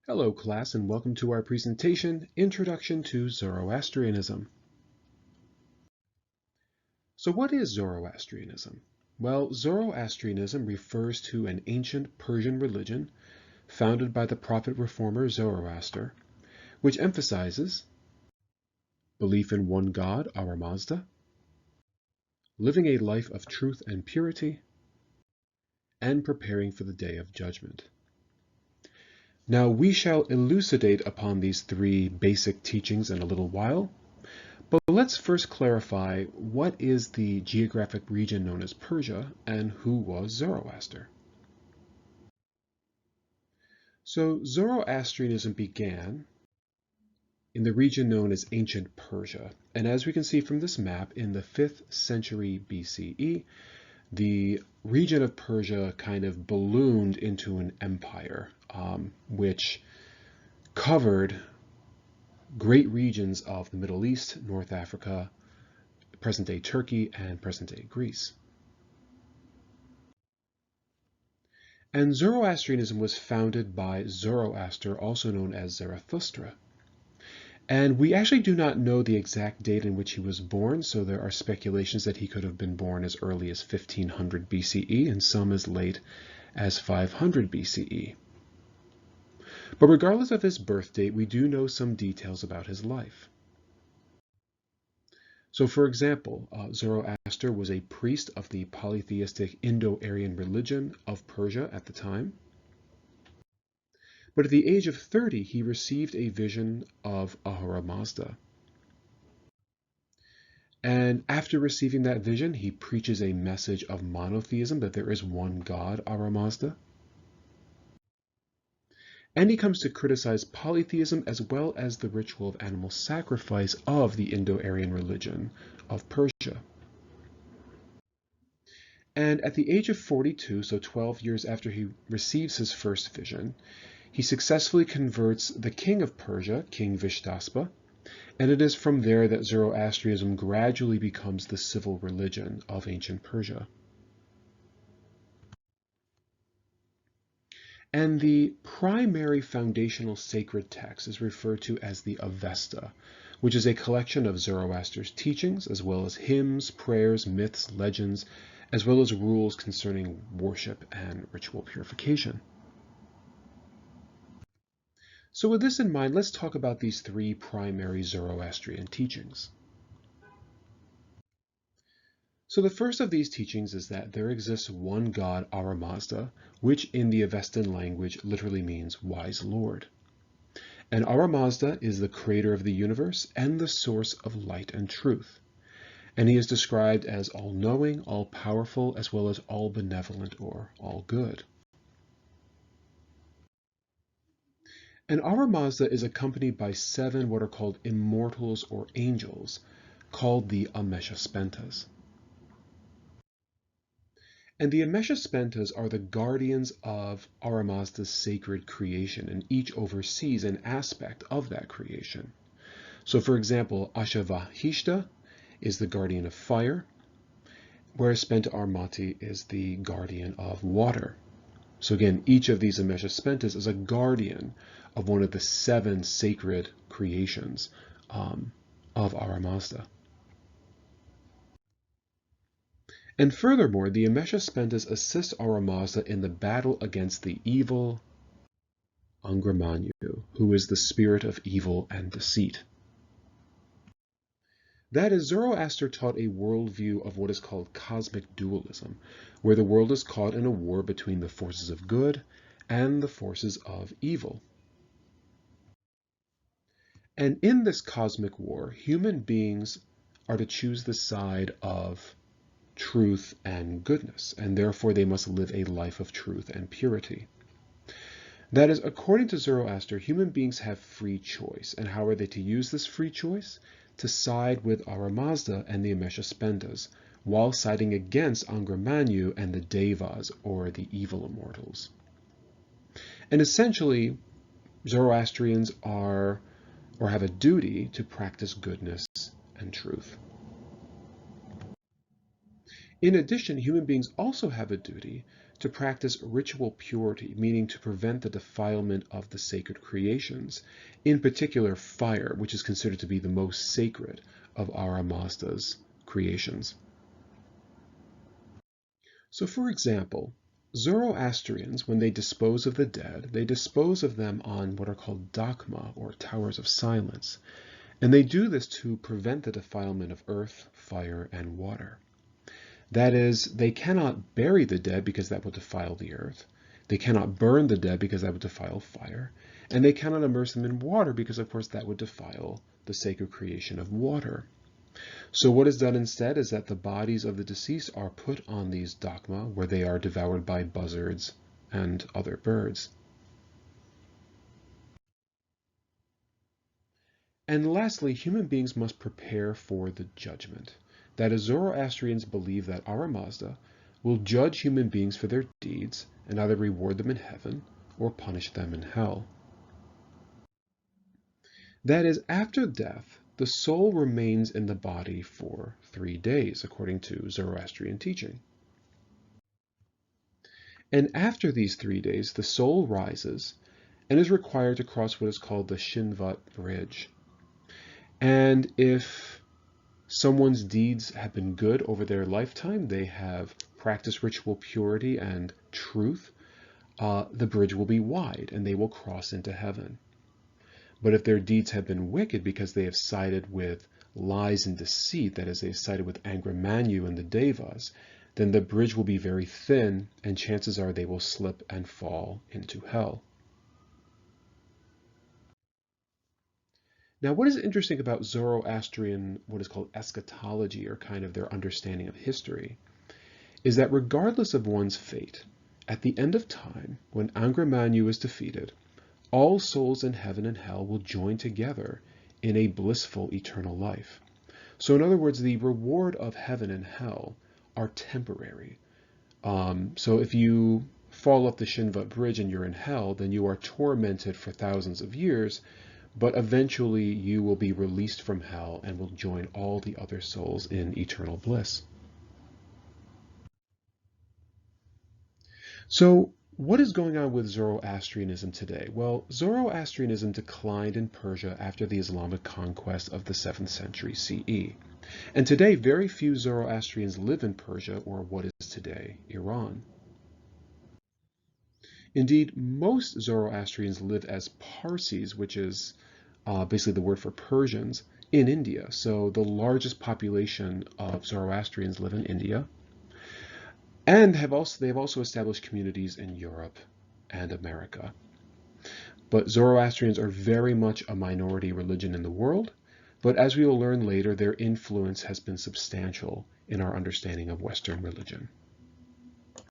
Hello class, and welcome to our presentation, Introduction to Zoroastrianism. So what is Zoroastrianism? Well, Zoroastrianism refers to an ancient Persian religion founded by the prophet reformer Zoroaster, which emphasizes belief in one God, our Mazda, living a life of truth and purity, and preparing for the day of judgment. Now we shall elucidate upon these three basic teachings in a little while, but let's first clarify what is the geographic region known as Persia and who was Zoroaster. So Zoroastrianism began in the region known as ancient Persia, and as we can see from this map, in the 5th century BCE, the region of Persia kind of ballooned into an empire, which covered great regions of the Middle East, North Africa, present-day Turkey, and present-day Greece. And Zoroastrianism was founded by Zoroaster, also known as Zarathustra. And we actually do not know the exact date in which he was born, so there are speculations that he could have been born as early as 1500 BCE and some as late as 500 BCE. But regardless of his birth date, we do know some details about his life. So for example, Zoroaster was a priest of the polytheistic Indo-Aryan religion of Persia at the time. But at the age of 30, he received a vision of Ahura Mazda. And after receiving that vision, he preaches a message of monotheism, that there is one God, Ahura Mazda. And he comes to criticize polytheism as well as the ritual of animal sacrifice of the Indo-Aryan religion of Persia. And at the age of 42, so 12 years after he receives his first vision, he successfully converts the king of Persia, King Vishtaspa, and it is from there that Zoroastrianism gradually becomes the civil religion of ancient Persia. And the primary foundational sacred text is referred to as the Avesta, which is a collection of Zoroaster's teachings, as well as hymns, prayers, myths, legends, as well as rules concerning worship and ritual purification. So with this in mind, let's talk about these three primary Zoroastrian teachings. So the first of these teachings is that there exists one God, Ahura Mazda, which in the Avestan language literally means wise Lord. And Ahura Mazda is the creator of the universe and the source of light and truth. And he is described as all-knowing, all-powerful, as well as all-benevolent or all-good. And Ahura Mazda is accompanied by 7 what are called immortals or angels, called the Ameshaspentas. And the Ameshaspentas are the guardians of Ahura Mazda's sacred creation, and each oversees an aspect of that creation. So for example, Ashavahishta is the guardian of fire, whereas Spenta Armati is the guardian of water. So again, each of these Ameshaspentas is a guardian of one of the 7 sacred creations of Ahura Mazda. And furthermore, the Ameshaspentas assist Ahura Mazda in the battle against the evil Angramanyu, who is the spirit of evil and deceit. That is, Zoroaster taught a worldview of what is called cosmic dualism, where the world is caught in a war between the forces of good and the forces of evil. And in this cosmic war, human beings are to choose the side of truth and goodness, and therefore they must live a life of truth and purity. That is, according to Zoroaster, human beings have free choice. And how are they to use this free choice? To side with Ahura Mazda and the Ameshaspentas, while siding against Angramanyu and the Devas, or the evil immortals. And essentially, Zoroastrians are, or have a duty to practice goodness and truth. In addition, human beings also have a duty to practice ritual purity, meaning to prevent the defilement of the sacred creations, in particular fire, which is considered to be the most sacred of Ahura Mazda's creations. So for example, Zoroastrians, when they dispose of the dead, they dispose of them on what are called dakma, or towers of silence. And they do this to prevent the defilement of earth, fire, and water. That is, they cannot bury the dead because that would defile the earth. They cannot burn the dead because that would defile fire. And they cannot immerse them in water because, of course, that would defile the sacred creation of water. So what is done instead is that the bodies of the deceased are put on these dakma, where they are devoured by buzzards and other birds. And lastly, human beings must prepare for the judgment. That is, Zoroastrians believe that Ahura Mazda will judge human beings for their deeds and either reward them in heaven or punish them in hell. That is, after death, the soul remains in the body for 3 days, according to Zoroastrian teaching. And after these 3 days, the soul rises and is required to cross what is called the Shinvat Bridge. And if someone's deeds have been good over their lifetime, they have practiced ritual purity and truth, the bridge will be wide and they will cross into heaven. But if their deeds have been wicked because they have sided with lies and deceit, that is, they have sided with Angra Mainyu and the Devas, then the bridge will be very thin and chances are they will slip and fall into hell. Now, what is interesting about Zoroastrian, what is called eschatology, or kind of their understanding of history, is that regardless of one's fate, at the end of time, when Angra Mainyu is defeated, all souls in heaven and hell will join together in a blissful eternal life. So in other words, the reward of heaven and hell are temporary. So if you fall off the Shinvat bridge and you're in hell, then you are tormented for thousands of years, but eventually you will be released from hell and will join all the other souls in eternal bliss. So what is going on with Zoroastrianism today? Well, Zoroastrianism declined in Persia after the Islamic conquest of the 7th century CE. And today, very few Zoroastrians live in Persia, or what is today Iran. Indeed, most Zoroastrians live as Parsis, which is basically the word for Persians, in India. So the largest population of Zoroastrians live in India. And they've also established communities in Europe and America. But Zoroastrians are very much a minority religion in the world, but as we will learn later, their influence has been substantial in our understanding of Western religion.